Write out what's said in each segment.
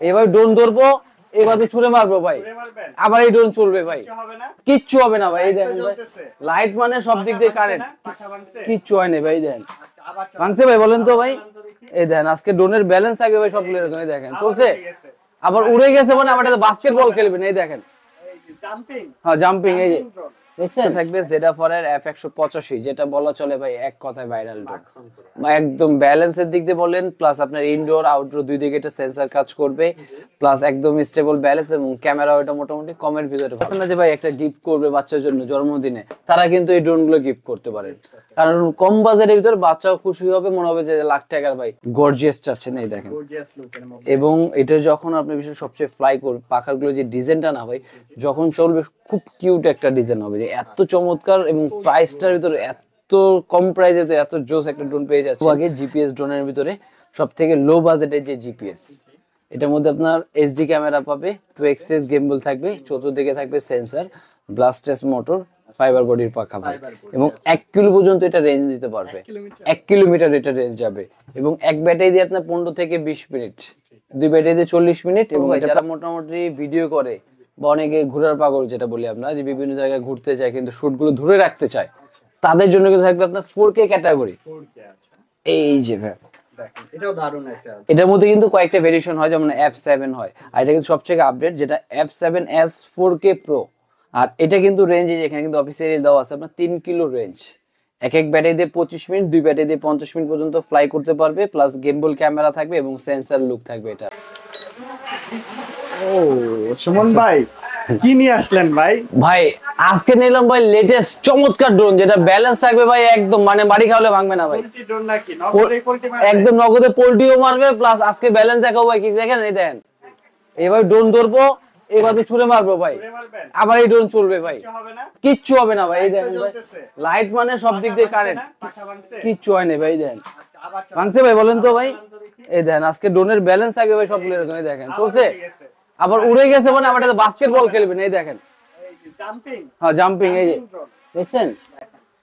এবার ড্রোন ধরবো, এবার তো ছুড়ে মারবো ভাই, আবার এই ড্রোন চলবে ভাই, কিচ্ছু হবে না ভাই। এই দেখেন ভাই, লাইট মানে সব দিক দিয়ে কারেন্ট, কিচ্ছু হয় না ভাই। দেখেন ভাঙছে ভাই, বলেন তো ভাই। এই দেখেন আজকে ড্রোনের ব্যালেন্স থাকবে ভাই সবগুলো এরকম। এই দেখেন চলছে, আবার উড়ে গেছে মানে আমার বাস্কেটবল খেলবেন। এই দেখেন হ্যাঁ জাম্পিং, এই যে দেখছেন। থাকবে জেডা4 এর F185, যেটা বলা চলে ভাই এক কথায় ভাইরাল ড্রোন। একদম ব্যালেন্সের দিক দিয়ে বলেন, প্লাস আপনার ইনডোর আউটডোর দুই দিকে এটা সেন্সর কাজ করবে, প্লাস একদম স্টেবল ব্যালেন্স, এবং ক্যামেরা ওটা মোটামুটি কমের ভিতরে। আছে না যে ভাই একটা গিফট করবে বাচ্চার জন্য জন্মদিনে, তারা কিন্তু এই ড্রোন গুলো গিফট করতে পারেন, কারণ কম বাজেটের ভিতরে বাচ্চাও খুশি হবে, মনে হবে যে লাখ টাকার ভাই গর্জিয়াস চাচ্ছেন। এই দেখেন, এবং এটা যখন আপনি বিশেষ সবচেয়ে ফ্লাই করবে, পাখাগুলো যে ডিজাইনটা না ভাই যখন চলবে খুব কিউট একটা ডিজাইন হবে, যে এত চমৎকার, এবং প্রাইসটার ভিতরে এত কম প্রাইসে এত জোস একটা ড্রোন পেয়ে যাচ্ছে। আগে জিপিএস ড্রোনের ভিতরে সব থেকে লো বাজেটের যে জিপিএস, এটার মধ্যে আপনার এইচডি ক্যামেরা পাবে, 2xx গেমবল থাকবে, চতুর্দিকে থাকবে সেন্সর, ব্লাস্টেস মোটর, ফাইবার বডির পাখা ভাই, এবং 1 কিলো পর্যন্ত এটা রেঞ্জ দিতে পারবে। 1 কিলোমিটার এটা রেঞ্জ যাবে, এবং এক ব্যাটারি দিয়ে আপনার 15 থেকে 20 মিনিট, দুই ব্যাটারি দিয়ে 40 মিনিট। এবং যারা মোটামুটি ভিডিও করে বা অনেকে ঘোরার পাগল যেটা বলি আমরা, যে বিভিন্ন জায়গায় ঘুরতে যায় কিন্তু শুটগুলো ধরে রাখতে চায়, তাদের জন্য কিন্তু থাকবে আপনার 4K ক্যাটাগরি। এই যে ভাই এটাও দারুণ একটা। এটার মধ্যে কিন্তু কয়েকটা ভেরিয়েশন হয়, যেমন F7 হয়, আর এটা কিন্তু সবচেয়ে আপডেট যেটা F7s 4K Pro। আর এটা কিন্তু রেঞ্জ, এখানে কিন্তু অফিসিয়ালি দেওয়া আছে আপনার 3 কিলো রেঞ্জ। এক ব্যাটারি দিয়ে 25 মিনিট, দুই ব্যাটারি দিয়ে 50 মিনিট পর্যন্ত ফ্লাই করতে পারবে, প্লাস গেমবল ক্যামেরা থাকবে এবং সেন্সর লুক থাকবে এটা। ও সুমন ভাই, কি নিয়ে আসলেন ভাই? ভাই আজকে নিলাম ভাই লেটেস্ট চমৎকার ড্রোন, যেটা ব্যালেন্স থাকবে ভাই একদম, মানে বাড়ি খাওয়ালে ভাঙবে না ভাই। পোল্ট্রি ড্রোন নাকি? নগদে পোল্ট্রি মারবে? একদম নগদে পোল্ট্রিও মারবে, প্লাস আজকে ব্যালেন্স দেখাবো ভাই। কি দেখেন, এই দেখেন এবার ড্রোন ধরবো, এবার তো ছুড়ে মারবো ভাই, আবার এই ড্রোন চলবে ভাই, কিচ্ছু হবে না ভাই। এই দেখেন ভাই, লাইট মানে সব দিক দিয়ে কারেন্ট, কিচ্ছু হয় না ভাই। দেখেন ভাঙছে ভাই, বলেন তো ভাই। এই দেখেন আজকে ড্রোনের ব্যালেন্স থাকবে ভাই সবগুলো এরকম। এই দেখেন চলছে, আবার উড়ে গেছে মানে আমার বাস্কেটবল খেলবেন। এই দেখেন হ্যাঁ জাম্পিং, এই যে দেখছেন।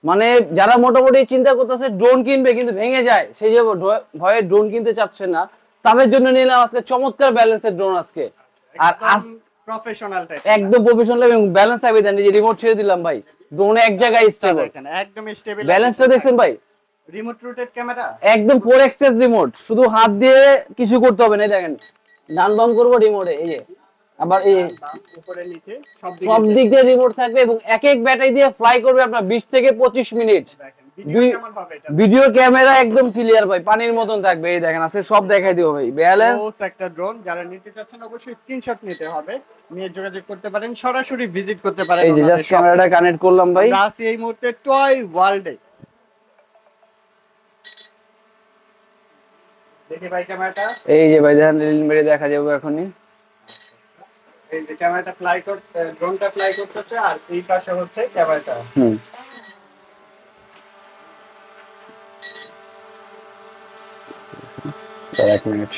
মানে যারা মোটামুটি চিন্তা করতেছে ড্রোন কিনবে কিন্তু ভেঙে যায়, সেই যে ভয়ে ড্রোন কিনতে চাচ্ছে না, তাদের জন্য নিলাম আজকে চমৎকার ব্যালেন্সের ড্রোন আজকে। আর প্রফেশনাল টাইপ, একদম প্রফেশনাল এবং ব্যালেন্স থাকবে। দেন যে রিমোট ছেড়ে দিলাম ভাই, ড্রোনে এক জায়গায় স্টেবল, একদম স্টেবল। ব্যালেন্সটা দেখছেন ভাই, রিমোট রোটেট ক্যামেরা, একদম 4xx রিমোট, শুধু হাত দিয়ে কিছু করতে হবে না। দেখেন ডান বাম করবো রিমোটে, এই যে আবার এই উপরে নিচে সব দিক দিয়ে রিমোট থাকবে, এবং এক ব্যাটারি দিয়ে ফ্লাই করবে আপনার 20 থেকে 25 মিনিট। ভিডিও ক্যামেরা একদম ক্লিয়ার ভাই, পানির মতন থাকবে। এই দেখেন আছে সব দেখাই দিও ভাই। ব্যালেন্স একটা ড্রোন, যারা নিতে চাচ্ছেন অবশ্যই স্ক্রিনশট নিতে হবে, নিয়ে যোগাযোগ করতে পারেন, সরাসরি ভিজিট করতে পারেন। এই যে জাস্ট ক্যামেরাটা কানেক্ট করলাম ভাই, আসি এই মুহূর্তে টয় ওয়ার্ল্ডে। দেখি ভাই ক্যামেরাটা, এই যে ভাই দেখেন রিল মেরে দেখা যাবে এখনই। এই যে ক্যামেরাটা ফ্লাই করতে, ড্রোনটা ফ্লাই করতেছে, আর এই পাশে হচ্ছে ক্যামেরাটা। এক মিনিট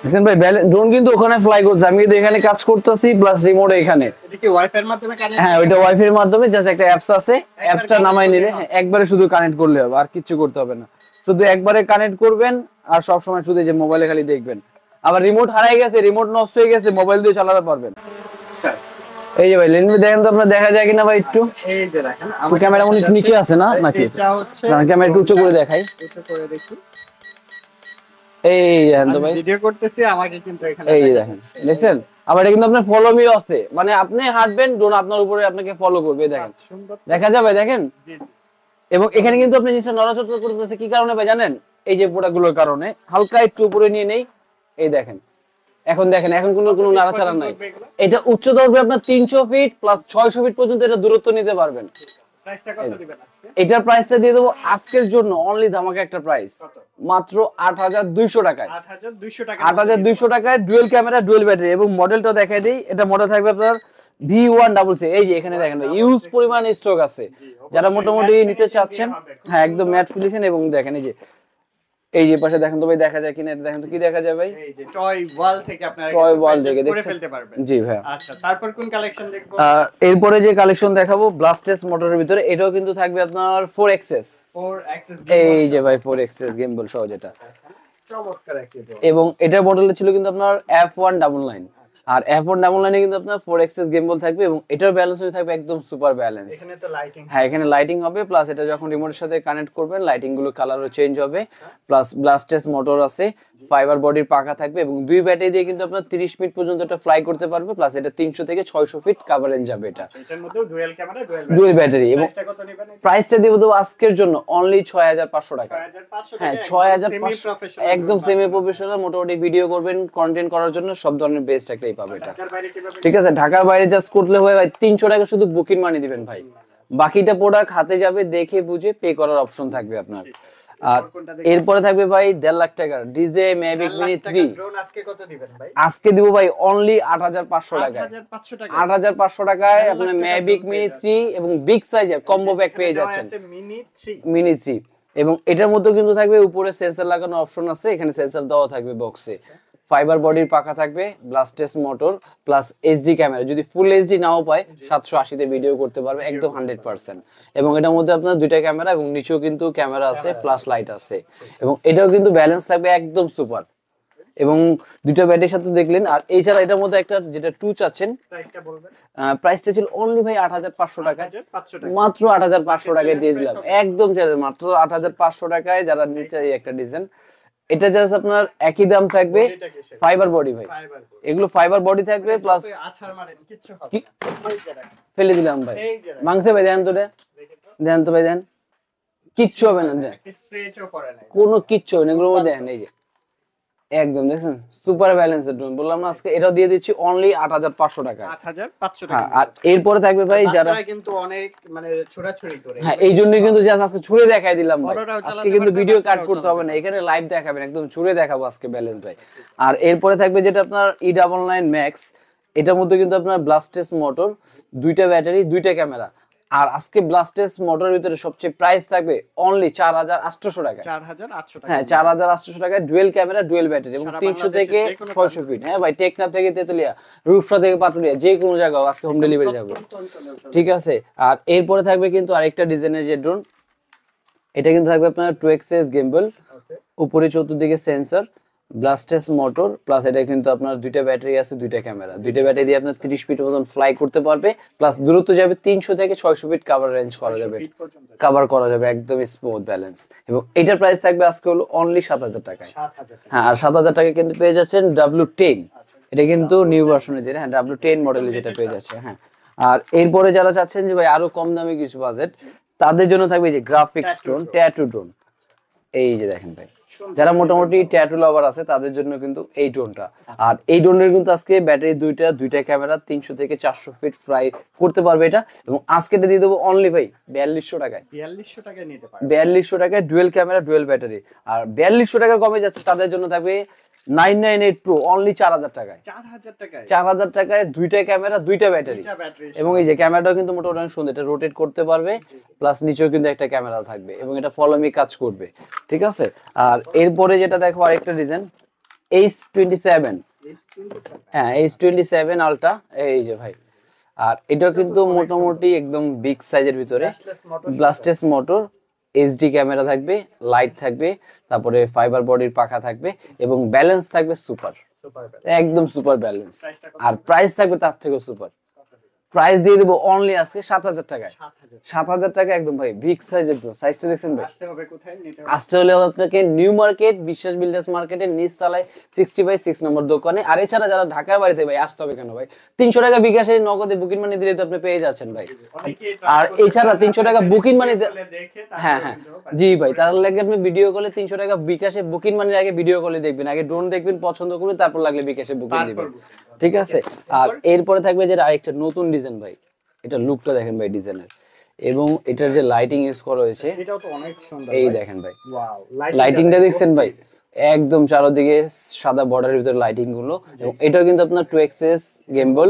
দেখেন ভাই, ড্রোন কিন্তু ওখানে ফ্লাই করছে, আমি কিন্তু এখানে কাজ করতেছি, প্লাস রিমোট এখানে। এটা কি ওয়াইফাই এর মাধ্যমে কানেক্ট? হ্যাঁ ওইটা ওয়াইফাই এর মাধ্যমে, জাস্ট একটা অ্যাপস আছে, অ্যাপসটা নামাই নিলে একবারে শুধু কানেক্ট করলে হবে, আর কিছু করতে হবে না, শুধু একবারে কানেক্ট করবেন, আর সব সময় শুধু যে মোবাইলে খালি দেখবেন। আবার রিমোট হারাই গেছে, রিমোট নষ্ট হয়ে গেছে, মোবাইল দিয়ে চালাতে পারবেন। এই যে ভাই লেন্স দেখেন তো আপনারা, দেখা যায় কিনা ভাই একটু। এই যে দেখেন আমার ক্যামেরা মনে নিচে আছে না নাকি? এটা হচ্ছে, না ক্যামেরা একটু উঁচু করে দেখাই, উঁচু করে দেখি। এই দেখেন তো ভাই, ভিডিও করতেছি, আমাকে কিন্তু এখানে এই দেখেন দেখছেন। আবার এটা কিন্তু আপনার ফলো মি আছে, মানে আপনি হাঁটবেন ড্রোন আপনার উপরে আপনাকে ফলো করবে। দেখেন দেখা যাবে, দেখেন। এবং এখানে কিন্তু আপনি নিচে নড়াচড়া করতেছে, কি কারণে ভাই জানেন? এই যে প্রোডাক্টগুলোর কারণে। হালকা একটু উপরে নিয়ে নেই, এই দেখেন, এখন দেখেন, এখন কোনো নাড়াচাড়া নাই। এটা উচ্চতা হবে আপনার 300 ফিট প্লাস 600 ফিট পর্যন্ত এটা দূরত্ব নিতে পারবেন। প্রাইসটা কত দিবেন আজকে? এটার প্রাইসটা দিয়ে দেবো আজকের জন্য অনলি ধামাকা একটা প্রাইস, মাত্র 8200 টাকায়। 8200 টাকা, 8200 টাকায় ডুয়েল ক্যামেরা ডুয়েল ব্যাটারি। এবং মডেলটা দেখাই দিই, এটা মডেল থাকবে আপনার V166। এই যে এখানে দেখেন ইউজ পরিমাণ স্টক আছে, যারা মোটামুটি নিতে চাচ্ছেন। হ্যাঁ একদম ম্যাট ফিনিশিং। এবং দেখেন এই যে পাশে দেখেন তো ভাই, দেখা যায় কিনা দেখেন তো, কি দেখা যায় ভাই? এই যে টয় ওয়াল থেকে আপনারা টয় ওয়াল থেকে করে ফেলতে পারবেন। জি ভাই। আচ্ছা, তারপর কোন কালেকশন দেখবো? এরপরে যে কালেকশন দেখাবো ব্লাস্টেস মোটরের ভিতরে, এটাও কিন্তু থাকবে আপনার 4xs। 4xs এই যে ভাই 4xs গেমবল সহ যেটা, চমৎকার একটি ড্রোন। এবং এটার মডেলটা ছিল কিন্তু আপনার F199 আর F199 এ কিন্তু আপনার 4 এক্সিস গিম্বল থাকবে এবং এটার ব্যালেন্স থাকবে একদম সুপার ব্যালেন্স। এখানে তো লাইটিং, হ্যাঁ এখানে লাইটিং হবে, প্লাস এটা যখন রিমোটের সাথে কানেক্ট করবেন লাইটিং গুলো কালারও চেঞ্জ হবে, প্লাস ব্লাস্টেস মোটর আছে, ফাইবার বডির পাখা থাকবে এবং দুই ব্যাটারি দিয়ে কিন্তু আপনার 30 মিনিট পর্যন্ত এটা ফ্লাই করতে পারবে, প্লাস এটা 300 থেকে 600 ফিট কভারেজ যাবে এটা। এটার মধ্যেও ডুয়াল ক্যামেরা, ডুয়াল ব্যাটারি। এবং প্রাইসটা কত নেবেন? প্রাইসটা দিব তো আজকের জন্য অনলি 6500 টাকা। 6500 হ্যাঁ টাকা, 6500 একদম সেমি প্রফেশনাল, মোটামুটি ভিডিও করবেন কন্টেন্ট করার জন্য সব ধরনের বেস্ট একটাই পাবে এটা। ঢাকার বাইরে কিভাবে? ঠিক আছে, ঢাকার বাইরে জাস্ট করলে হয় ভাই 300 টাকা শুধু বুকিং মানি দিবেন ভাই, বাকিটা প্রোডাক্ট হাতে যাবে, দেখে বুঝে পে করার অপশন থাকবে আপনার। আর এরপরে থাকবে ভাই 1.5 লাখ টাকার ডিজে ম্যাভিক মিনি 3। ড্রোন আজকে কত দিবেন ভাই? আজকে দিব ভাই অনলি 8500 টাকায়। 8500 টাকা, 8500 টাকায় আপনি ম্যাভিক মিনি 3 এবং বিগ সাইজের কম্বো প্যাক পেয়ে যাচ্ছেন। মিনি 3 এবং এটার মধ্যে কিন্তু থাকবে উপরে সেন্সর লাগানো অপশন আছে, এখানে সেন্সর দেওয়া থাকবে বক্সে, ফাইবার বডির পাখা থাকবে, ব্লাস্টেস মোটর প্লাস এইচডি ক্যামেরা, যদি ফুল এইচডি নাও পায় 780 তে ভিডিও করতে পারবে একদম 100%। এবং এটার মধ্যে আপনার দুইটা ক্যামেরা এবং নিচেও কিন্তু ক্যামেরা আছে, ফ্ল্যাশ লাইট আছে এবং এটাও কিন্তু ব্যালেন্স থাকবে একদম সুপার এবং দুইটা ব্যাটারির সাথে দেখলেন। আর এছাড়া এটার মধ্যে একটা যেটা টু চাচ্ছেন, প্রাইসটা বলবেন? প্রাইসটা ছিল অনলি ভাই 8500 টাকায়, 8500 টাকা, মাত্র 8500 টাকায় দিয়ে দিলাম একদম মাত্র 8500 টাকায়। যারা নিচে এই একটা ডিজাইন, এটা জাস্ট আপনার একই দাম থাকবে, ফাইবার বডি ভাই, এগুলো ফাইবার বডি থাকবে প্লাস আছাড় মারেন কিচ্ছু হবে না। ফেলে দিলাম ভাই, মাংসে ভাই দেন তো, দেন তো ভাই, দেন কিচ্ছু হবে না, দেন স্প্রেচও করে না, কোনো কিচ্ছু হবে না, এগুলো দেন এই যে একদম দেখছেন সুপার ব্যালেন্সের ড্রোন বললাম না আজকে, এটাও দিয়ে দিচ্ছি অনলি 8500 টাকা। 8500 টাকা। আর এরপরে থাকবে ভাই যারা কিন্তু অনেক মানে ছোড়াছড়ি করে, হ্যাঁ এই জন্যই কিন্তু জাস্ট আজকে ছুড়ে দেখাই দিলাম ভাই, আজকে কিন্তু ভিডিও কাট করতে হবে না, এখানে লাইভ দেখাবেন, একদম ছুড়ে দেখাবো আজকে ব্যালেন্স ভাই। আর এরপরে থাকবে যেটা আপনার E99 ম্যাক্স, এটার মধ্যে কিন্তু আপনার ব্লাস্টেস মোটর, দুইটা ব্যাটারি, দুইটা ক্যামেরা। আর আজকে ব্লাস্টেস মোটরের ভিতরে সবচেয়ে প্রাইস থাকবে অনলি 4800 টাকা। 4800 টাকা, হ্যাঁ 4800 টাকায় ডুয়েল ক্যামেরা, ডুয়েল ব্যাটারি এবং 300 থেকে 600 ফিট। হ্যাঁ ভাই, টেকনাফ থেকে তেতুলিয়া, রূপসা থেকে পাটুলিয়া, যে কোনো জায়গায় আজকে হোম ডেলিভারি যাবে, ঠিক আছে। আর এরপরে থাকবে কিন্তু আরেকটা ডিজাইনের যে ড্রোন, এটা কিন্তু থাকবে আপনার 2xs গিম্বল, উপরে চতুর্দিকে সেন্সর, ব্লাস্টেস মোটর প্লাস এটা কিন্তু আপনার দুইটা ব্যাটারি আছে, দুইটা ক্যামেরা, দুইটা ব্যাটারি দিয়ে আপনার 30 ফিট মতন ফ্লাই করতে পারবে, প্লাস দূরত্ব যাবে 300 থেকে 600 ফিট কভার রেঞ্জ করা যাবে, কভার করা যাবে একদম স্মুথ ব্যালেন্স। এবং এটার প্রাইস থাকবে আজকে হলো অনলি 7000 টাকায়। হ্যাঁ আর 7000 টাকা কিন্তু পেয়ে যাচ্ছেন W10, এটা কিন্তু নিউ ভার্সনে যেটা, হ্যাঁ W10 মডেলে যেটা পেয়ে যাচ্ছে। হ্যাঁ আর এরপরে যারা চাচ্ছেন যে ভাই আরো কম দামে কিছু বাজেট, তাদের জন্য থাকবে যে গ্রাফিক্স ড্রোন, ট্যাটু ড্রোন, এই যে দেখেন ভাই, যারা মোটামুটি ট্যাটু লাভার আছে তাদের জন্য কিন্তু এই ড্রোনটা। আর এই ড্রোনের কিন্তু আজকে ব্যাটারি দুইটা ক্যামেরা, 300 থেকে 400 ফিট ফ্লাই করতে পারবে এটা। এবং আজকে এটা দিয়ে দেবো অনলি ভাই 4200 টাকায়। 4200 টাকায় নিতে পারবে, 4200 টাকায় ডুয়েল ক্যামেরা, ডুয়েল ব্যাটারি। আর 4200 টাকা কমে যাচ্ছে তাদের জন্য থাকবে 998 প্রো অনলি 4000 টাকায়। 4000 টাকায়, 4000 টাকায় দুইটা ক্যামেরা, দুইটা ব্যাটারি। এবং এই যে ক্যামেরাটাও কিন্তু মোটামুটি অনেক সুন্দর, এটা রোটেট করতে পারবে, প্লাস নিচেও কিন্তু একটা ক্যামেরা থাকবে এবং এটা ফলো মি কাজ করবে, ঠিক আছে। আর এরপরে যেটা দেখো আরেকটা ডিজাইন H27, হ্যাঁ H27 আলট্রা, এই যে ভাই। আর এটাও কিন্তু মোটামুটি একদম বিগ সাইজের ভিতরে, ব্লাস্টেস মোটর, এইচডি ক্যামেরা থাকবে, লাইট থাকবে, তারপরে ফাইবার বডির পাখা থাকবে এবং ব্যালেন্স থাকবে সুপার, একদম সুপার ব্যালেন্স। আর প্রাইস থাকবে তার থেকেও সুপার, প্রাইস দিয়ে দেবো অনলি আজকে 7000 টাকায়। 7000 টাকা একদম ভাই বিগ সাইজের ড্রোন, সাইজটা দেখছেন ভাই। আসতে হলে আপনাকে নিউ মার্কেট, বিশ্বাস বিল্ডার্স মার্কেটের নিচ তলায় 60/6 নম্বর দোকানে। আর এছাড়া যারা ঢাকার বাড়িতে ভাই আসতে হবে কেন ভাই, 300 টাকা বিকাশে নগদে বুকিং মানি দিলে তো আপনি পেয়ে যাচ্ছেন ভাই। আর এছাড়া 300 টাকা বুকিং মানি, হ্যাঁ হ্যাঁ জি ভাই, তার লাগে আপনি ভিডিও কলে 300 টাকা বিকাশে বুকিং মানির আগে ভিডিও কলে দেখবেন, আগে ড্রোন দেখবেন, পছন্দ করবেন, তারপর লাগলে বিকাশে বুকিং দিবেন, ঠিক আছে। আর এরপরে থাকবে যে আরেকটা নতুন ডিজাইন ভাই, এটা লুকটা দেখেন ভাই ডিজাইনের, এবং এটার যে লাইটিং ইউজ করা হয়েছে এটাও তো অনেক সুন্দর, এই দেখেন ভাই, ওয়াও লাইটিংটা দেখছেন ভাই, একদম চারদিকে সাদা বর্ডারের ভিতরে লাইটিং গুলো। এবং এটাও কিন্তু আপনার 2xs গিম্বল,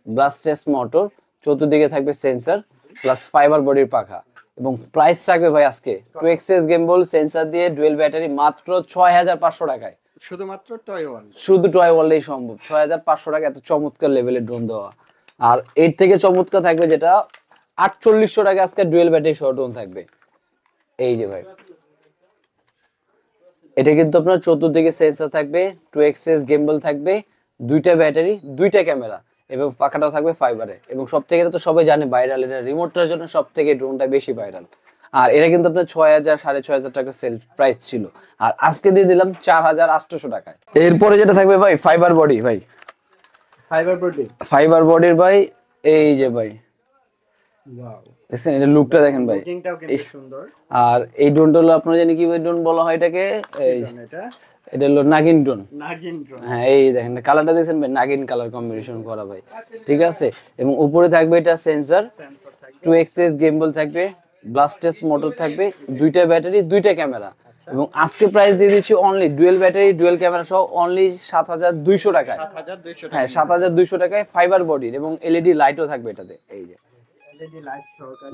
ব্লাস্টেস মোটর, চতুর্দিকে থাকবে সেন্সর প্লাস ফাইবার বডির পাখা। এবং প্রাইস থাকবে ভাই আজকে 2xs গিম্বল, সেন্সর দিয়ে, ডুয়েল ব্যাটারি, মাত্র 6500 টাকায়। শুধুমাত্র টয় ওয়ার্ল্ড, শুধু টয় ওয়ার্ল্ডেই সম্ভব 6500 টাকা এত চমৎকার লেভেলের ড্রোন দেওয়া। আর এর থেকে চমৎকার থাকবে যেটা 4800 টাকা আজকে ডুয়েল ব্যাটারি সহ ড্রোন থাকবে, এই যে ভাই এটা কিন্তু আপনার চতুর্দিকে সেন্সর থাকবে, 2xs গিম্বল থাকবে, দুইটা ব্যাটারি, দুইটা ক্যামেরা এবং পাখাটাও থাকবে ফাইবারে। এবং সব থেকে এটা তো সবাই জানে ভাইরাল, এটা রিমোটটার জন্য সব থেকে ড্রোনটা বেশি ভাইরাল। আর এটা কিন্তু আপনার 6,000 6,500 টাকা সেল প্রাইস ছিল, আর আজকে দিয়ে দিলাম 4,800 টাকায়। এরপরে যেটা থাকবে ভাই ফাইবার বডি ভাই, ফাইবার বডির ভাই এই যে ভাই দেখছেন, এটা লুকটা দেখেন ভাই, সুন্দর। আর এই ড্রোনটা হলো আপনারা জানি কি ভাই ড্রোন বলা হয় এটাকে, এটা হলো নাগিন ড্রোন। হ্যাঁ এই দেখেন কালারটা দেখছেন ভাই, নাগিন কালার কম্বিনেশন করা ভাই, ঠিক আছে। এবং উপরে থাকবে এটা সেন্সর, 2xs গিম্বল থাকবে, ব্লাস্টেস মোটর থাকবে, দুইটা ব্যাটারি, দুইটা ক্যামেরা। এবং আজকে প্রাইস দিয়ে দিচ্ছি only dual battery dual camera সহ অনলি 7,200 টাকায়। হ্যাঁ 7,200 টাকায় ফাইবার বডির, এবং এলইডি লাইটও থাকবে এটাতে, এই যে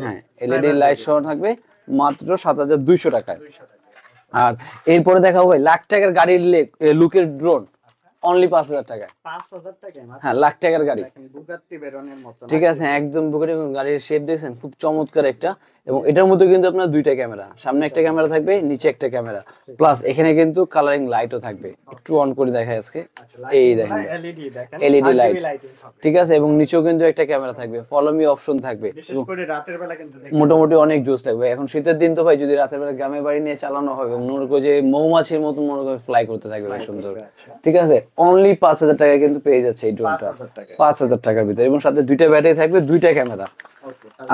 হ্যাঁ এলইডি লাইট সহ থাকবে মাত্র 7,200 টাকায়। আর এরপরে দেখাবো ভাই লাখ টাকার গাড়ির লুকের ড্রোন অনলি 5,000 টাকায়। 5,000 টাকায় হ্যাঁ লাখ টাকার গাড়ি, বুগাত্তি বেরোনের মতো, ঠিক আছে একদম বুগাটি গাড়ির শেপ দেখছেন খুব চমৎকার একটা। এবং এটার মধ্যে কিন্তু আপনার দুইটা ক্যামেরা, সামনে একটা ক্যামেরা থাকবে, নিচে একটা ক্যামেরা, প্লাস এখানে কিন্তু কালারিং লাইটও থাকবে। একটু অন করে দেখাই আজকে, এই দেখেন এলইডি লাইট, ঠিক আছে। এবং নিচেও কিন্তু একটা ক্যামেরা থাকবে, ফলো মি অপশন থাকবে, রাতের বেলা কিন্তু মোটামুটি অনেক জোস থাকবে। এখন শীতের দিন তো ভাই, যদি রাতের বেলা গ্রামে বাড়ি নিয়ে চালানো হয় এবং মনে করো যে মৌমাছির মতো মনে করে ফ্লাই করতে থাকবে ভাই সুন্দর, ঠিক আছে। অনলি 5,000 টাকায় কিন্তু পেয়ে যাচ্ছে এই ড্রোনটা, 5,000 টাকার ভিতরে, এবং সাথে দুইটা ব্যাটারি থাকবে, দুইটা ক্যামেরা।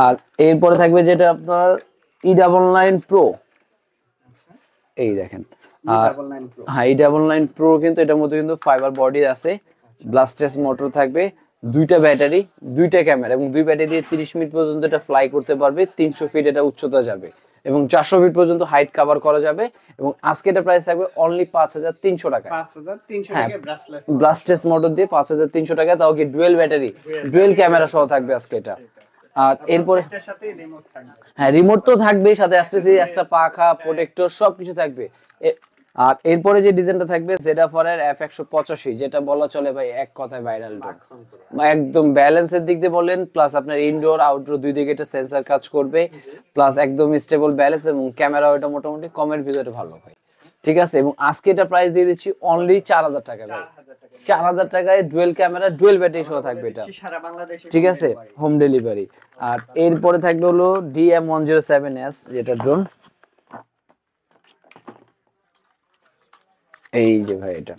আর এরপরে থাকবে যেটা আপনার E99 Pro, এই দেখেন। আর হ্যাঁ E99 Pro কিন্তু এটার মধ্যে কিন্তু ফাইবার বডি আছে, ব্লাস্টেস মোটর থাকবে, দুইটা ব্যাটারি, দুইটা ক্যামেরা, এবং দুই ব্যাটারি দিয়ে 30 মিনিট পর্যন্ত এটা ফ্লাই করতে পারবে, 300 ফিট এটা উচ্চতা যাবে, এবং 400 ফিট পর্যন্ত হাইট কভার করা যাবে। এবং আজকে এটা প্রাইস থাকবে অনলি 5,300 টাকা। 5,300 হ্যাঁ টাকায় ব্লাস্টেস মোটর দিয়ে 5,300 টাকা, তাও কি ডুয়েল ব্যাটারি ডুয়েল ক্যামেরা সহ থাকবে আজকে এটা। আর এরপরে হ্যাঁ রিমোট তো থাকবেই, সাথে এক্সট্রা পাখা, প্রোটেক্টর সবকিছু থাকবে। আর এরপরে যে ডিজাইনটা থাকবে জেডাফার এর F185, যেটা বলা চলে ভাই এক কথায় ভাইরাল ড্রোন। একদম ব্যালেন্সের দিক দিয়ে বলেন, প্লাস আপনার ইনডোর আউটডোর দুই দিকে এটা সেন্সর কাজ করবে, প্লাস একদম স্টেবল ব্যালেন্স, এবং ক্যামেরা ওটা মোটামুটি কমের ভিতরে ভালো ভাই, ঠিক আছে। এবং আজকে এটা প্রাইস দিয়ে দিচ্ছি অনলি 4,000 টাকা ভাই, 4,000 টাকায় ডুয়েল ক্যামেরা ডুয়েল ব্যাটারি সহ থাকবে এটা, ঠিক আছে হোম ডেলিভারি। আর এরপরে থাকবে হলো DM107S যেটা ড্রোন, এই যে ভাই এটা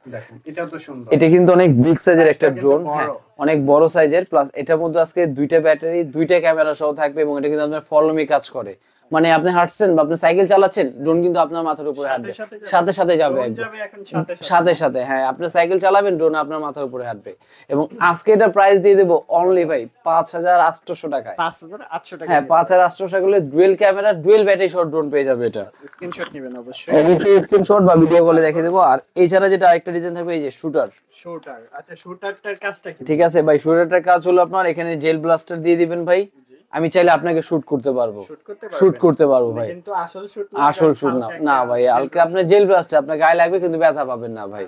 দেখেন, এটাও তো সুন্দর। এটা কিন্তু অনেক বিগ সাইজের একটা ড্রোন, হ্যাঁ অনেক বড় সাইজের, প্লাস এটার মধ্যে আজকে দুইটা ব্যাটারি, দুইটা ক্যামেরা সহ থাকবে, এবং এটা কিন্তু আপনার ফলো মি কাজ করে। মানে আপনি হাঁটছেন বা আপনি সাইকেল চালাচ্ছেন, ড্রোন কিন্তু আপনার মাথার উপরে হাঁটবে, সাথে সাথে যাবে সাথে সাথে, হ্যাঁ আপনি সাইকেল চালাবেন, ড্রোন আপনার মাথার উপরে হাঁটবে। এবং আজকে এটা প্রাইস দিয়ে দেবো অনলি ভাই 5,800 টাকায়। 5,800 টাকা, হ্যাঁ 5,800 টাকা হলে ডুয়েল ক্যামেরা ডুয়েল ব্যাটারি সহ ড্রোন পেয়ে যাবে এটা। স্ক্রিনশট নেবেন অবশ্যই, অবশ্যই স্ক্রিনশট বা ভিডিও কলে দেখিয়ে দেবো। আর এছাড়া যেটা আরেকটা ডিজাইন থাকবে এই যে শুটার। আচ্ছা শুটারটার কাজটা কি? ঠিক আছে ভাই, শুটারটার কাজ হলো আপনার এখানে জেল ব্লাস্টার দিয়ে দিবেন ভাই, আমি চাইলে আপনাকে শুট করতে পারবো, শুট করতে পারবো ভাই, কিন্তু আসল শুট না না ভাই, হালকা আপনার জেল ব্লাস্টার আপনার গায়ে লাগবে কিন্তু ব্যথা পাবেন না ভাই।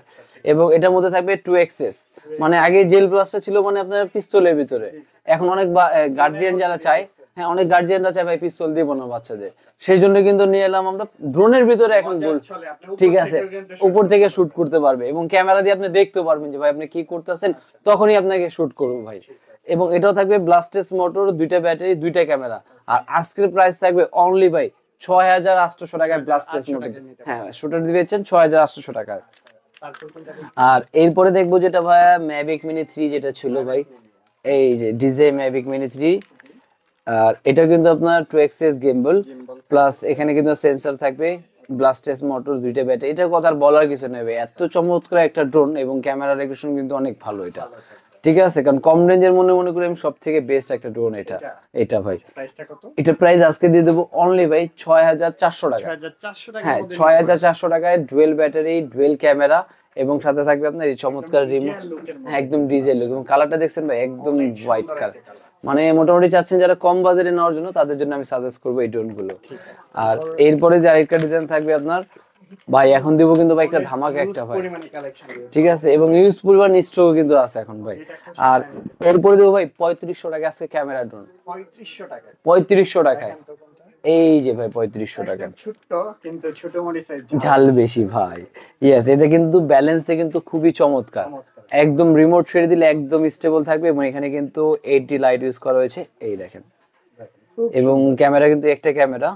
এবং এটার মধ্যে থাকবে 2xs, মানে আগে জেল ব্লাস্টার ছিল মানে আপনার পিস্তলের ভিতরে, এখন অনেক গার্জিয়ান যারা চায়, হ্যাঁ অনেক গার্জিয়ানরা চায় ভাই পিস্তল দিব না বাচ্চাদের, সেই জন্য কিন্তু নিয়ে এলাম আমরা ড্রোনের ভিতরে এখন, ঠিক আছে উপর থেকে শুট করতে পারবে, এবং ক্যামেরা দিয়ে আপনি দেখতে পারবেন যে ভাই আপনি কি করতেছেন, তখনই আপনাকে শুট করবো ভাই। এবং এটাও থাকবে ব্লাস্টেস মোটর, দুইটা ব্যাটারি, দুইটা ক্যামেরা। আর আজকের প্রাইস থাকবে অনলি ভাই 6,800 টাকায় ব্লাস্টেস মোটর, হ্যাঁ শুটার দিয়েছেন 6,800 টাকায়। আর এরপরে দেখবো যেটা ভাই ম্যাভিক মিনি 3 যেটা ছিল ভাই, এই যে ডিজে ম্যাভিক মিনি 3। আর এটা কিন্তু আপনার 2xs গিম্বল, প্লাস এখানে কিন্তু সেন্সর থাকবে, ব্লাস্টেস মোটর, দুইটা ব্যাটারি। এটা কথা আর বলার কিছু নেই ভাই, এত চমৎকার একটা ড্রোন, এবং ক্যামেরা রেগুলেশন কিন্তু অনেক ভালো এটা, ঠিক আছে। কারণ কম রেঞ্জের মনে করি আমি সব থেকে বেস্ট একটা ড্রোন এটা। এটা ভাই প্রাইসটা কত? এটা প্রাইস আজকে দিয়ে দেবো অনলি ভাই 6,400 টাকা। হ্যাঁ 6,400 টাকায় ডুয়েল ব্যাটারি, ডুয়েল ক্যামেরা, এবং সাথে থাকবে আপনার এই চমৎকার রিমোট, একদম ডিজেল লুক, এবং কালারটা দেখছেন ভাই একদম হোয়াইট কালার, মানে মোটামুটি চাচ্ছেন যারা কম বাজেটে নেওয়ার জন্য, তাদের জন্য আমি সাজেস্ট করবো এই ড্রোন গুলো। আর এরপরে যে আরেকটা ডিজাইন থাকবে আপনার ভাই, এখন দিব কিন্তু ভাই একটা ধামাকা একটা ভাই, ঠিক আছে, এবং ইউজ পরিমাণ স্টক কিন্তু আছে এখন ভাই। আর এরপরে দেবো ভাই 3,500 টাকা আছে ক্যামেরা ড্রোন, 3,500 টাকায়। এই যে ভাই 3500 টাকা, ছোট্ট কিন্তু ছোট মরিচের ঝাল বেশি ভাই। ইয়েস, এটা কিন্তু ব্যালেন্সে কিন্তু খুবই চমৎকার, একদম রিমোট ছেড়ে দিলে একদম স্টেবল থাকবে। এবং এখানে কিন্তু 80 লাইট ইউজ করা হয়েছে, এই দেখেন। এবং ক্যামেরা কিন্তু একটা ক্যামেরা,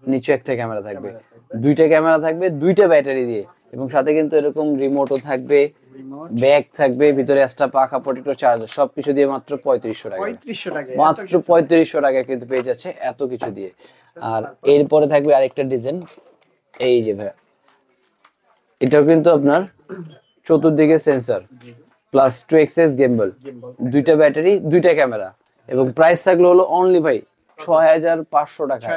নিচে একটা ক্যামেরা থাকবে, দুইটা ক্যামেরা থাকবে, দুইটা ব্যাটারি দিয়ে। এবং সাথে কিন্তু এরকম রিমোটও থাকবে, ব্যাগ থাকবে, ভিতরে এক্সট্রা পাখা, প্রোটেক্টর, চার্জার, সবকিছু দিয়ে মাত্র 3500 টাকা। 3500 টাকা, মাত্র 3500 টাকা কিন্তু পেয়ে যাচ্ছে এত কিছু দিয়ে। আর এরপরে থাকবে আরেকটা ডিজাইন, এই যে ভাই, এটাও কিন্তু আপনার চতুর্দিকে সেন্সর প্লাস 2xx গিম্বল, দুইটা ব্যাটারি, দুইটা ক্যামেরা। এবং প্রাইস থাকলো হলো অনলি ভাই 6500 টাকা।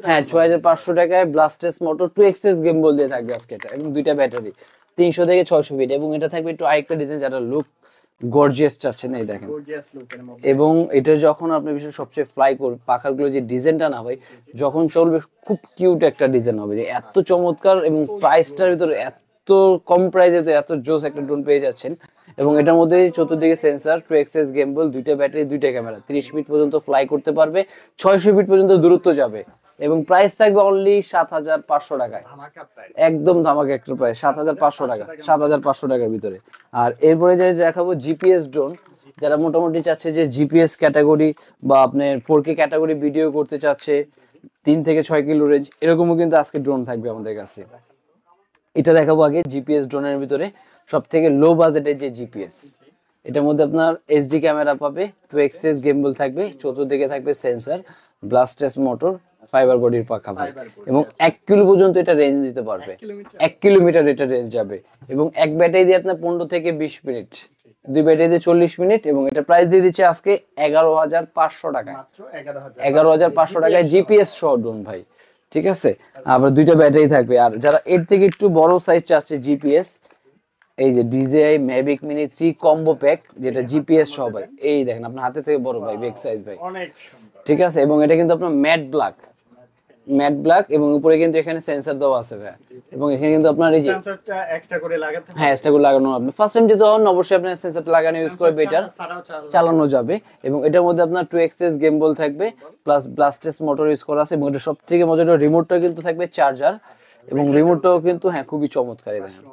হ্যাঁ, 6500 টাকায় ব্লাস্টেস মোটর 2xx গিম্বল দিয়ে থাকবে আজকে এটা, এবং দুইটা ব্যাটারি, 300 থেকে 600 ফিট। এবং এটা থাকবে একটু আরেকটা ডিজাইন যারা লুক গর্জিয়াস চাচ্ছেন, এই দেখেন। এবং এটা যখন আপনি বিশেষ সবচেয়ে ফ্লাই করবে, পাখাগুলো যে ডিজাইনটা না ভাই যখন চলবে, খুব কিউট একটা ডিজাইন হবে, যে এত চমৎকার। এবং প্রাইসটার ভিতরে এত কম প্রাইসে তো এত জোস একটা ড্রোন পেয়ে যাচ্ছেন। এবং এটার মধ্যে চতুর্দিকে সেন্সর, 2xx গিম্বল, দুইটা ব্যাটারি, দুইটা ক্যামেরা, 30 ফিট পর্যন্ত ফ্লাই করতে পারবে, 600 ফিট পর্যন্ত দূরত্ব যাবে। এবং প্রাইস থাকবে অনলি 7500 টাকায়, একদম ধামাকা একটা প্রাইস, 7500 টাকা, 7500 টাকার ভিতরে। আর এরপরে যে দেখাবো জিপিএস ড্রোন, যারা মোটামুটি চাচ্ছে যে জিপিএস ক্যাটাগরি বা আপনার 4K ক্যাটাগরি ভিডিও করতে চাচ্ছে, 3 থেকে 6 কিলো রেঞ্জ, এরকমও কিন্তু আজকে ড্রোন থাকবে আমাদের কাছে। এটা দেখাবো আগে জিপিএস ড্রোনের ভিতরে সব থেকে লো বাজেটের যে জিপিএস, এটার মধ্যে আপনার এইচডি ক্যামেরা পাবে, 2xx গিম্বল থাকবে, চতুর্দিকে থাকবে সেন্সর, ব্লাস্টেস মোটর, ফাইবার বডির পাখা ভাই। এবং 1 কিলো পর্যন্ত এটা রেঞ্জ দিতে পারবে, 1 কিলোমিটার এটা রেঞ্জ যাবে। এবং এক ব্যাটারি দিয়ে আপনার 15 থেকে 20 মিনিট, দুই ব্যাটারি দিয়ে 40 মিনিট। এবং এটা প্রাইস দিয়ে দিচ্ছে আজকে 11500 টাকায়, 11500 টাকায় জিপিএস সহ ড্রোন ভাই, ঠিক আছে। আবার দুইটা ব্যাটারি থাকবে। আর যারা এর থেকে একটু বড় সাইজ চাচ্ছে জিপিএস, এই যে DJI Mavic Mini 3 combo pack, যেটা জিপিএস সহ ভাই, এই দেখেন আপনার হাতে থেকে বড় ভাই, বিগ সাইজ ভাই, অনেক সুন্দর, ঠিক আছে। এবং এটা কিন্তু আপনার ম্যাট ব্ল্যাক, এবং উপরে কিন্তু এখানে সেন্সর দেওয়া আছে ভাই। এবং এখানে কিন্তু আপনার এই যে সেন্সরটা এক্সট্রা করে লাগাতে হবে, হ্যাঁ এক্সট্রা করে লাগানো, আপনি ফার্স্ট টাইম যেতে হন অবশ্যই আপনার সেন্সরটা লাগানো ইউজ করে বেটার, চালানো যাবে। এবং এটার মধ্যে আপনার 2xx গিম্বল থাকবে, প্লাস ব্লাস্টেস মোটর ইউজ করা আছে। এবং এটা সবথেকে মজার, রিমোটটা কিন্তু থাকবে চার্জার, এবং রিমোটটাও কিন্তু হ্যাঁ খুবই চমৎকার দেখেন।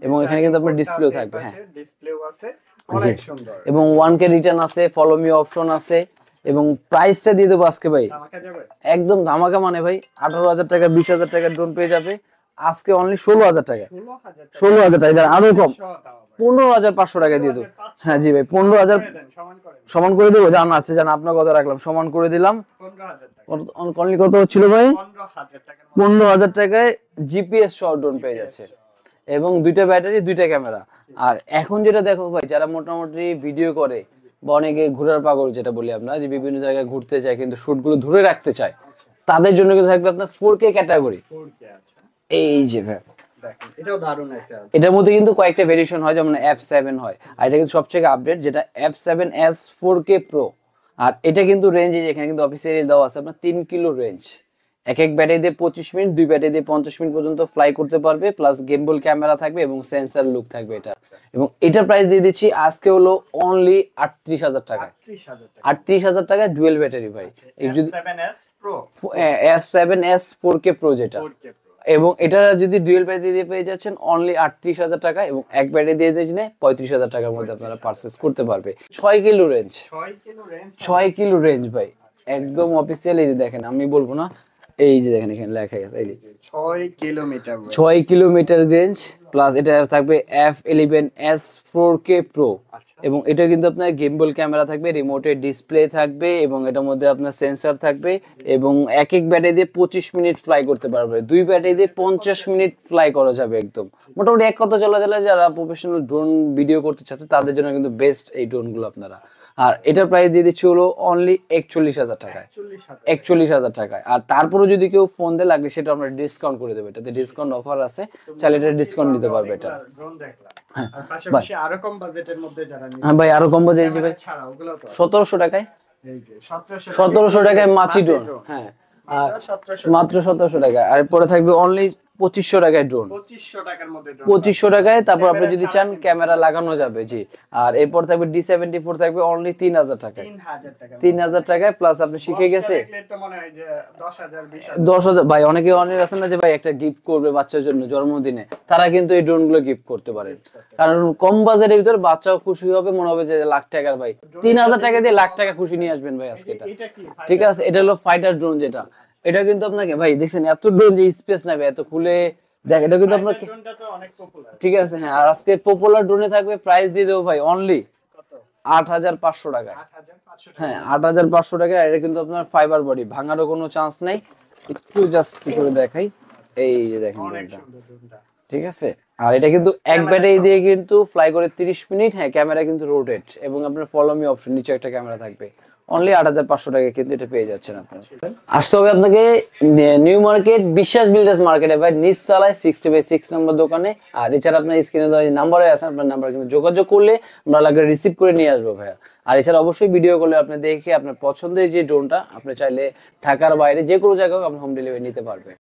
এবং এখানে কিন্তু আপনার ডিসপ্লেও থাকবে, হ্যাঁ ডিসপ্লেও আছে, অনেক সুন্দর। এবং 1K রিটার্ন আছে, ফলো মি অপশন আছে। এবং প্রাইসটা দিয়ে দেবো আজকে ভাই একদম ধামাকা, মানে ভাই 18000 টাকা, 20000 টাকার ড্রোন পেয়ে যাবে আজকে অনলি 16000 টাকা, 16000 টাকা, আরো কম, 15500 টাকা দিয়ে দেবো। হ্যাঁ জি ভাই, 15000 সমান করে দেবো, জান আছে, জান আপনার কথা রাখলাম, সমান করে দিলাম। অনলি কত হচ্ছিল ভাই? 15000 টাকায় জিপিএস সহ ড্রোন পেয়ে যাচ্ছে, এবং দুইটা ব্যাটারি, দুইটা ক্যামেরা। আর এখন যেটা দেখো ভাই, যারা মোটামুটি ভিডিও করে বা অনেকে ঘোরার পাগল যেটা বলি আমরা, যে বিভিন্ন জায়গায় ঘুরতে যায় কিন্তু শুটগুলো ধরে রাখতে চায়, তাদের জন্য কিন্তু থাকবে আপনার 4K ক্যাটাগরি। এই যে ভাই দেখেন, এটাও দারুণ একটা, এটার মধ্যে কিন্তু কয়েকটা ভেরিয়েশন হয়, যেমন F7 হয়, আর এটা কিন্তু সবচেয়ে আপডেট, যেটা F7s 4K Pro। আর এটা কিন্তু রেঞ্জ, এখানে কিন্তু অফিসিয়ালি দেওয়া আছে আপনার 3 কিলো রেঞ্জ, এক ব্যাটারি দিয়ে 25 মিনিট, দুই ব্যাটারি দিয়ে 50 মিনিট পর্যন্ত ফ্লাই করতে পারবে, প্লাস গিম্বল ক্যামেরা থাকবে এবং সেন্সর লুক থাকবে এটা। এবং এটার প্রাইস দিয়ে দিচ্ছি আজকে হলো অনলি 38000 টাকা, 38000 টাকা ডুয়েল ব্যাটারি ভাই। এই যদি F7s 4K Pro যেটা, এবং এটা যদি ডুয়েল ব্যাটারি দিয়ে পেয়ে যাচ্ছেন অনলি 38000 টাকা, এবং এক ব্যাটারি দিয়ে দিলে 35000 টাকার মধ্যে আপনারা পারচেজ করতে পারবে। 6 কিলো রেঞ্জ, 6 কিলো রেঞ্জ ভাই, একদম অফিসিয়াল। এই যে দেখেন, আমি বলবো না, এই যে দেখেন এখানে লেখা আছে, এই যে 6 কিলোমিটার রেঞ্জ, প্লাস এটা থাকবে F11s 4K Pro। এবং এটা কিন্তু আপনার গিম্বল ক্যামেরা থাকবে, রিমোটের ডিসপ্লে থাকবে, এবং এটার মধ্যে আপনার সেন্সর থাকবে। এবং এক ব্যাটারি দিয়ে 25 মিনিট ফ্লাই করতে পারবে, দুই ব্যাটারি দিয়ে 50 মিনিট ফ্লাই করা যাবে একদম। মোটামুটি এক কথা চলা যারা প্রফেশনাল ড্রোন ভিডিও করতে চাচ্ছে তাদের জন্য কিন্তু বেস্ট এই ড্রোনগুলো আপনারা। আর এটার প্রাইস দিয়ে দিচ্ছি হলো অনলি 41000 টাকায়, 41000 টাকায়। আর তারপরে যদি কেউ ফোন দিয়ে লাগলে সেটা আমরা ডিসকাউন্ট করে দেবো, এটাতে ডিসকাউন্ট অফার আছে, চাইলে এটা ডিসকাউন্ট নিতে পারবে এটা। হ্যাঁ পাশাপাশি আরো কম বাজেটের মধ্যে যারা নিবে, হ্যাঁ ভাই আরো কম বাজেট ভাই, 1700 টাকায়, এই যে 1700 টাকায় মাছি ড্রোন, হ্যাঁ আর মাত্র 1700 টাকা। আর পরে থাকবে অনলি 2500 টাকায় ড্রোন, 2500 টাকার মধ্যে drone 2500 টাকায়। তারপর আপনি ক্যামেরা যদি ছাড়া চান কিন্তু ক্যামেরা লাগানো যাবে, জি। আর এরপর থাকবে D74 থাকবে অনলি 3000 টাকায়, 3000 টাকা 3000 টাকায় প্লাস আপনি শিখে গেছে দেখলে তো মনে হয় যে 10000 20000 10,000। ভাই অনেকে অনেক আছে না যে ভাই একটা গিফট করবে বাচ্চার জন্য জন্মদিনে, তারা কিন্তু এই ড্রোন গুলো গিফট করতে পারেন, কারণ কম বাজেটের ভিতর বাচ্চাও খুশি হবে, মনে হবে যে লাখ টাকার ভাই 3000 টাকা দিয়ে লাখ টাকা খুশি নিয়ে আসবেন ভাই আজকে এটা। এটা কি ঠিক আছে, এটা হলো ফাইটার ড্রোন যেটা, এটা কিন্তু আপনাকে ভাই দেখছেন এত ড্রোন যে স্পেস নেবে এত খুলে দেখ, এটা কিন্তু আপনাকে ড্রোনটা তো অনেক পপুলার। ঠিক আছে হ্যাঁ। আর আজকে পপুলার ড্রোনে থাকবে প্রাইস দিয়ে দেবো ভাই অনলি কত? 8500 টাকায়। 8500 টাকা। হ্যাঁ 8500 টাকায়। এটা কিন্তু আপনার ফাইবার বডি, ভাঙারও কোনো চান্স নাই। একটু জাস্ট কি করে দেখাই, এই যে দেখেন অনেক ড্রোনটা, সুন্দর ড্রোনটা। ঠিক আছে। আর এটা কিন্তু এক ব্যাটারি দিয়ে কিন্তু ফ্লাই করে 30 মিনিট। হ্যাঁ ক্যামেরা কিন্তু রোটেট এবং আপনার ফলো মি অপশন, নিচে একটা ক্যামেরা থাকবে। অনলি 8500 টাকায় কিন্তু এটা পেয়ে যাচ্ছেন আপনারা। আসতে হবে আপনাকে নিউ মার্কেট বিশ্বাস বিল্ডার্স মার্কেটে ভাই, নিচতলায় 60/6 নম্বর দোকানে। আর এছাড়া আপনার স্ক্রিনে দেওয়া নাম্বারে আছে, আপনার নাম্বার কিন্তু যোগাযোগ করলে আমরা লাগলে রিসিভ করে নিয়ে আসবো ভাইয়া। আর এছাড়া অবশ্যই ভিডিও করলে আপনি দেখে আপনার পছন্দের যে ড্রোনটা আপনি চাইলে ঢাকার বাইরে যে কোনো জায়গায় আপনি হোম ডেলিভারি নিতে পারবেন।